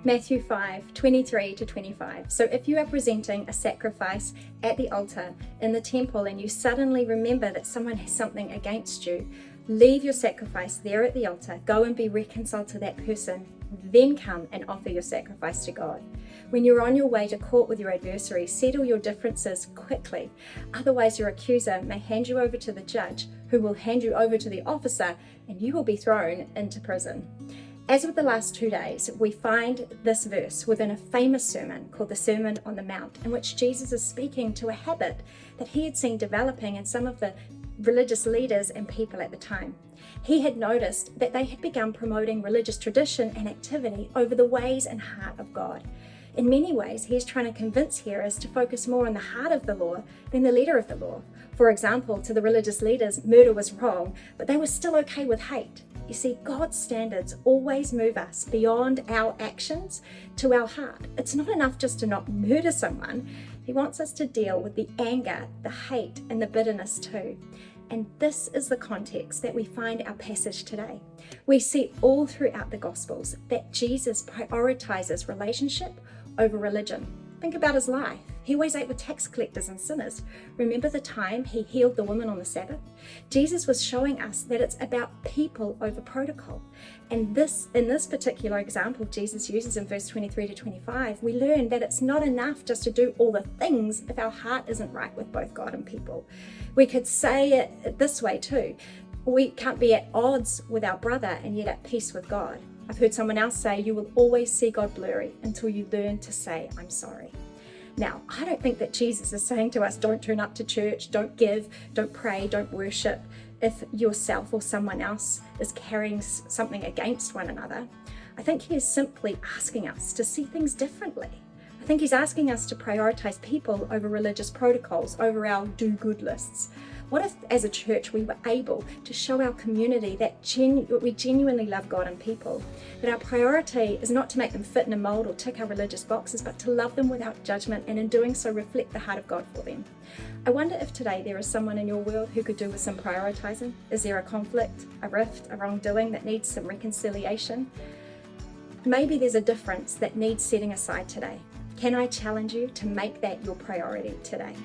Matthew 5:23-25. So if you are presenting a sacrifice at the altar in the temple and you suddenly remember that someone has something against you, leave your sacrifice there at the altar, go and be reconciled to that person, then come and offer your sacrifice to God. When you're on your way to court with your adversary, settle your differences quickly. Otherwise, your accuser may hand you over to the judge, who will hand you over to the officer, and you will be thrown into prison. As with the last 2 days, we find this verse within a famous sermon called the Sermon on the Mount, in which Jesus is speaking to a habit that he had seen developing in some of the religious leaders and people at the time. He had noticed that they had begun promoting religious tradition and activity over the ways and heart of God. In many ways, he is trying to convince hearers to focus more on the heart of the law than the letter of the law. For example, to the religious leaders, murder was wrong, but they were still okay with hate. You see, God's standards always move us beyond our actions to our heart. It's not enough just to not murder someone. He wants us to deal with the anger, the hate, and the bitterness too. And this is the context that we find our passage today. We see all throughout the Gospels that Jesus prioritizes relationship over religion. Think about his life. He always ate with tax collectors and sinners. Remember the time he healed the woman on the Sabbath? Jesus was showing us that it's about people over protocol. And in this particular example Jesus uses in verse 23-25, we learn that it's not enough just to do all the things if our heart isn't right with both God and people. We could say it this way too. We can't be at odds with our brother and yet at peace with God. I've heard someone else say, you will always see God blurry until you learn to say, I'm sorry. Now, I don't think that Jesus is saying to us, don't turn up to church, don't give, don't pray, don't worship if yourself or someone else is carrying something against one another. I think he is simply asking us to see things differently. I think he's asking us to prioritize people over religious protocols, over our do-good lists. What if, as a church, we were able to show our community that we genuinely love God and people, that our priority is not to make them fit in a mold or tick our religious boxes, but to love them without judgment, and in doing so reflect the heart of God for them. I wonder if today there is someone in your world who could do with some prioritizing. Is there a conflict, a rift, a wrongdoing that needs some reconciliation? Maybe there's a difference that needs setting aside today. Can I challenge you to make that your priority today?